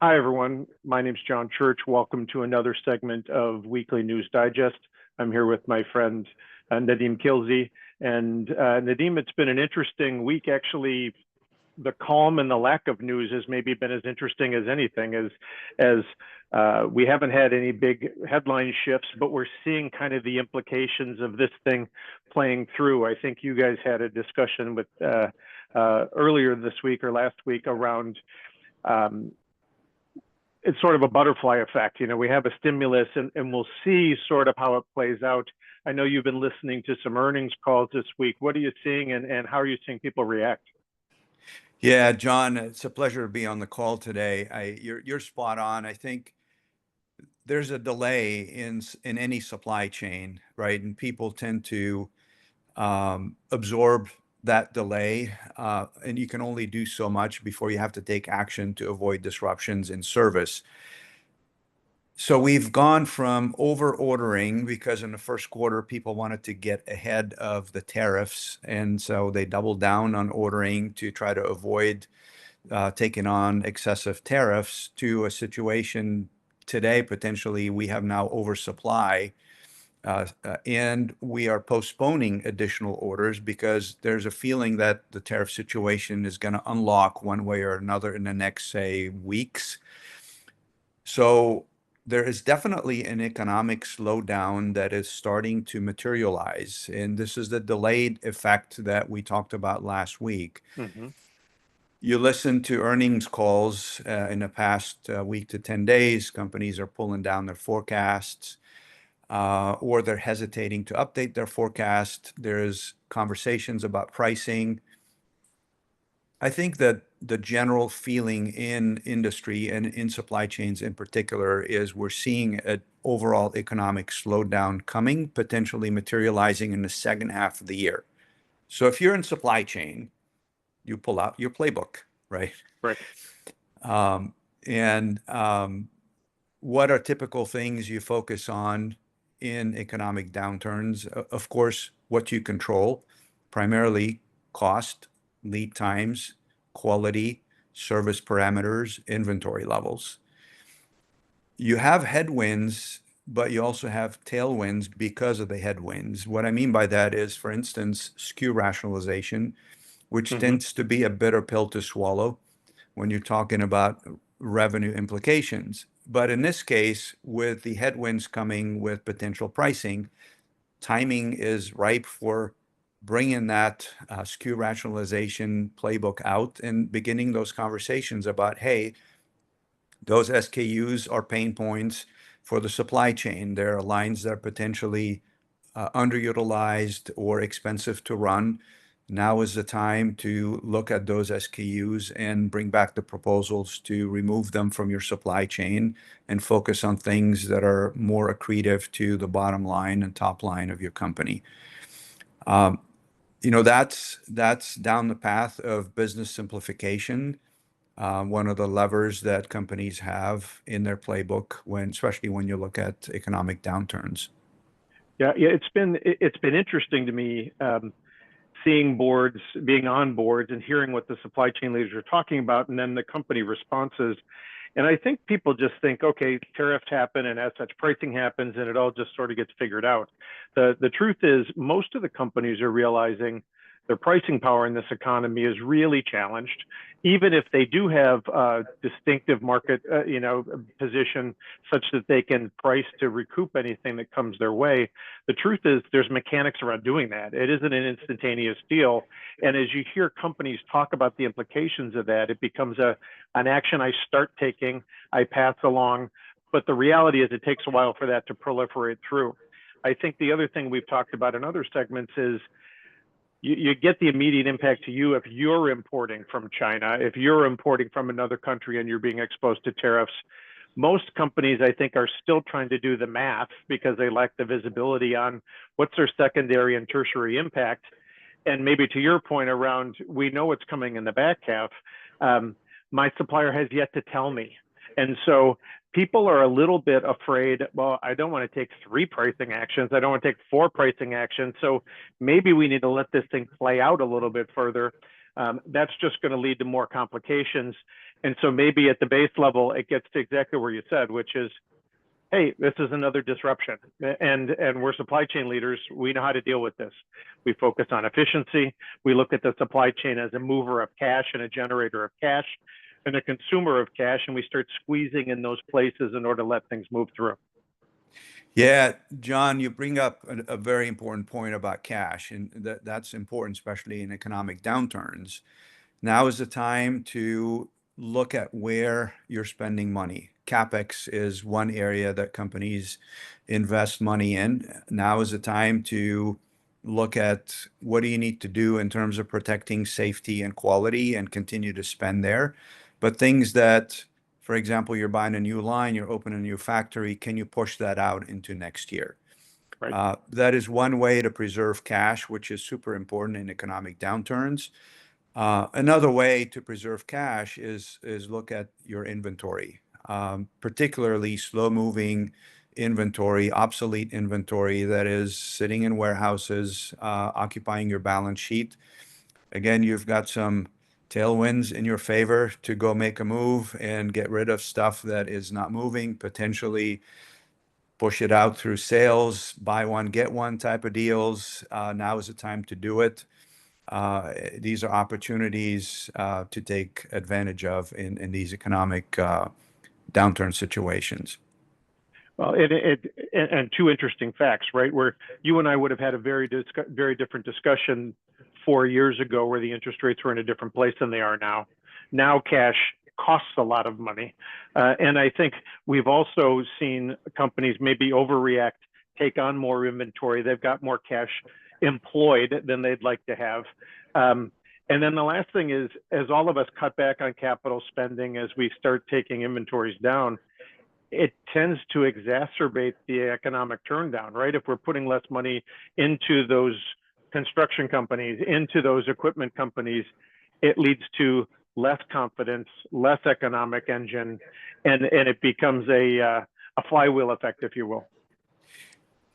Hi, everyone. My name is John Church. Welcome to another segment of Weekly News Digest. I'm here with my friend Nadim Kilzi. And Nadim, it's been an interesting week. Actually, the calm and the lack of news has maybe been as interesting as anything, as we haven't had any big headline shifts, but we're seeing kind of the implications of this thing playing through. I think you guys had a discussion with earlier this week or last week around um, it's sort of a butterfly effect. You know, we have a stimulus and we'll see sort of how it plays out. I know you've been listening to some earnings calls this week. What are you seeing and how are you seeing people react? Yeah, John, it's a pleasure to be on the call today. You're spot on. I think there's a delay in any supply chain, right? And people tend to absorb that delay, and you can only do so much before you have to take action to avoid disruptions in service. So we've gone from over ordering because in the first quarter, people wanted to get ahead of the tariffs. And so they doubled down on ordering to try to avoid taking on excessive tariffs to a situation today, potentially we have now oversupply. And we are postponing additional orders because there's a feeling that the tariff situation is going to unlock one way or another in the next, say, weeks. So there is definitely an economic slowdown that is starting to materialize. And this is the delayed effect that we talked about last week. Mm-hmm. You listen to earnings calls in the past week to 10 days, companies are pulling down their forecasts or they're hesitating to update their forecast. There's conversations about pricing. I think that the general feeling in industry and in supply chains in particular is we're seeing an overall economic slowdown coming, potentially materializing in the second half of the year. So if you're in supply chain, you pull out your playbook, right? Right. Um, and what are typical things you focus on in economic downturns? Of course, what you control, primarily cost, lead times, quality, service parameters, inventory levels. You have headwinds, but you also have tailwinds because of the headwinds. What I mean by that is, for instance, SKU rationalization, which Mm-hmm. tends to be a bitter pill to swallow when you're talking about revenue implications. But in this case, with the headwinds coming with potential pricing, timing is ripe for bringing that SKU rationalization playbook out and beginning those conversations about, hey, those SKUs are pain points for the supply chain. There are lines that are potentially underutilized or expensive to run. Now is the time to look at those SKUs and bring back the proposals to remove them from your supply chain and focus on things that are more accretive to the bottom line and top line of your company. Um, that's down the path of business simplification. One of the levers that companies have in their playbook especially when you look at economic downturns. Yeah. It's been interesting to me seeing boards, being on boards, and hearing what the supply chain leaders are talking about, and then the company responses. And I think people just think, okay, tariffs happen, and as such, pricing happens, and it all just sort of gets figured out. The truth is, most of the companies are realizing their pricing power in this economy is really challenged, even if they do have a distinctive market, position such that they can price to recoup anything that comes their way. The truth is, there's mechanics around doing that. It isn't an instantaneous deal, and as you hear companies talk about the implications of that, it becomes an action I start taking, I pass along, but the reality is it takes a while for that to proliferate through. I think the other thing we've talked about in other segments is you get the immediate impact to you if you're importing from China, if you're importing from another country and you're being exposed to tariffs. Most companies, I think, are still trying to do the math because they lack the visibility on what's their secondary and tertiary impact. And maybe to your point around, we know what's coming in the back half. My supplier has yet to tell me. And so people are a little bit afraid, well, I don't want to take 3 pricing actions. I don't want to take 4 pricing actions. So maybe we need to let this thing play out a little bit further. That's just going to lead to more complications. And so maybe at the base level, it gets to exactly where you said, which is, hey, this is another disruption. And we're supply chain leaders. We know how to deal with this. We focus on efficiency. We look at the supply chain as a mover of cash and a generator of cash and a consumer of cash, and we start squeezing in those places in order to let things move through. Yeah, John, you bring up a very important point about cash, and that's important, especially in economic downturns. Now is the time to look at where you're spending money. CapEx is one area that companies invest money in. Now is the time to look at what do you need to do in terms of protecting safety and quality and continue to spend there. But things that, for example, you're buying a new line, you're opening a new factory, can you push that out into next year? Right. That is one way to preserve cash, which is super important in economic downturns. Another way to preserve cash is look at your inventory, particularly slow-moving inventory, obsolete inventory that is sitting in warehouses, occupying your balance sheet. Again, you've got some tailwinds in your favor to go make a move and get rid of stuff that is not moving, potentially push it out through sales, buy one, get one type of deals. Now is the time to do it. These are opportunities to take advantage of in these economic downturn situations. Well, and 2 interesting facts, right? Where you and I would have had a very different discussion 4 years ago, where the interest rates were in a different place than they are now. Now, cash costs a lot of money, and I think we've also seen companies maybe overreact, take on more inventory. They've got more cash employed than they'd like to have. And then the last thing is, as all of us cut back on capital spending, as we start taking inventories down, it tends to exacerbate the economic turndown, right? If we're putting less money into those construction companies, into those equipment companies, it leads to less confidence, less economic engine, and it becomes a flywheel effect, if you will.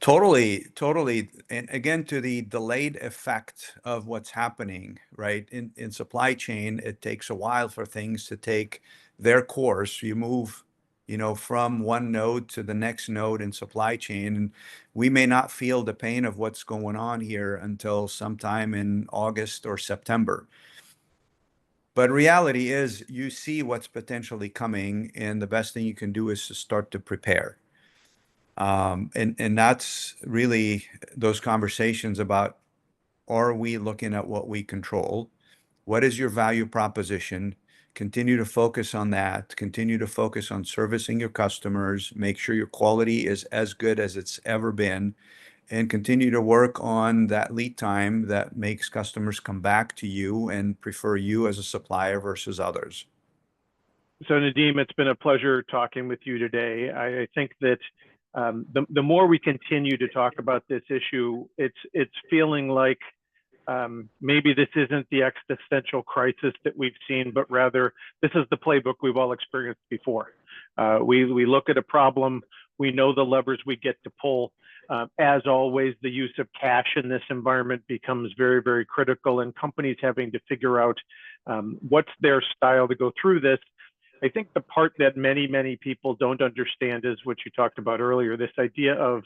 Totally, totally. And again, to the delayed effect of what's happening, right? In supply chain, it takes a while for things to take their course. You move, from one node to the next node in supply chain. And we may not feel the pain of what's going on here until sometime in August or September. But reality is you see what's potentially coming, and the best thing you can do is to start to prepare. And that's really those conversations about, are we looking at what we control? What is your value proposition? Continue to focus on that. Continue to focus on servicing your customers. Make sure your quality is as good as it's ever been, and continue to work on that lead time that makes customers come back to you and prefer you as a supplier versus others. So Nadim, it's been a pleasure talking with you today. I think that the more we continue to talk about this issue, it's feeling like maybe this isn't the existential crisis that we've seen, but rather this is the playbook we've all experienced before. We look at a problem, we know the levers we get to pull. As always, the use of cash in this environment becomes very, very critical, and companies having to figure out what's their style to go through this. I think the part that many, many people don't understand is what you talked about earlier, this idea of,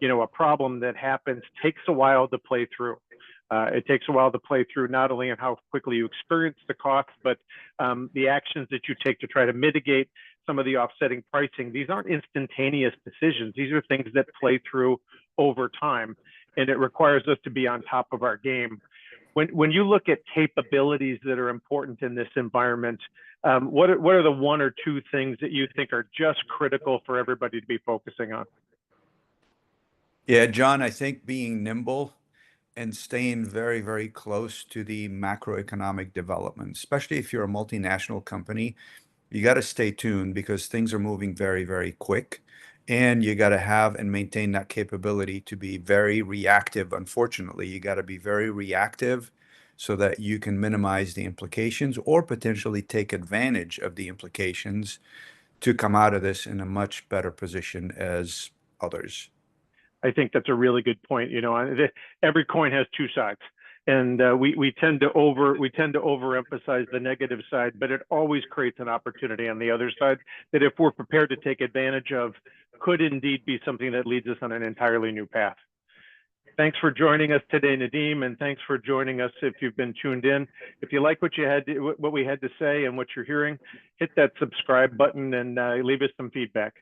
a problem that happens takes a while to play through. It takes a while to play through, not only on how quickly you experience the cost, but the actions that you take to try to mitigate some of the offsetting pricing. These aren't instantaneous decisions. These are things that play through over time, and it requires us to be on top of our game. When you look at capabilities that are important in this environment, what are the 1 or 2 things that you think are just critical for everybody to be focusing on? Yeah, John, I think being nimble and staying very, very close to the macroeconomic development, especially if you're a multinational company, you got to stay tuned because things are moving very, very quick. And you got to have and maintain that capability to be very reactive. Unfortunately, you got to be very reactive so that you can minimize the implications or potentially take advantage of the implications to come out of this in a much better position as others. I think that's a really good point. You know, every coin has two sides, and we tend to overemphasize the negative side, but it always creates an opportunity on the other side that, if we're prepared to take advantage of, could indeed be something that leads us on an entirely new path. Thanks for joining us today, Nadim, and thanks for joining us if you've been tuned in. If you like what we had to say and what you're hearing, hit that subscribe button and leave us some feedback.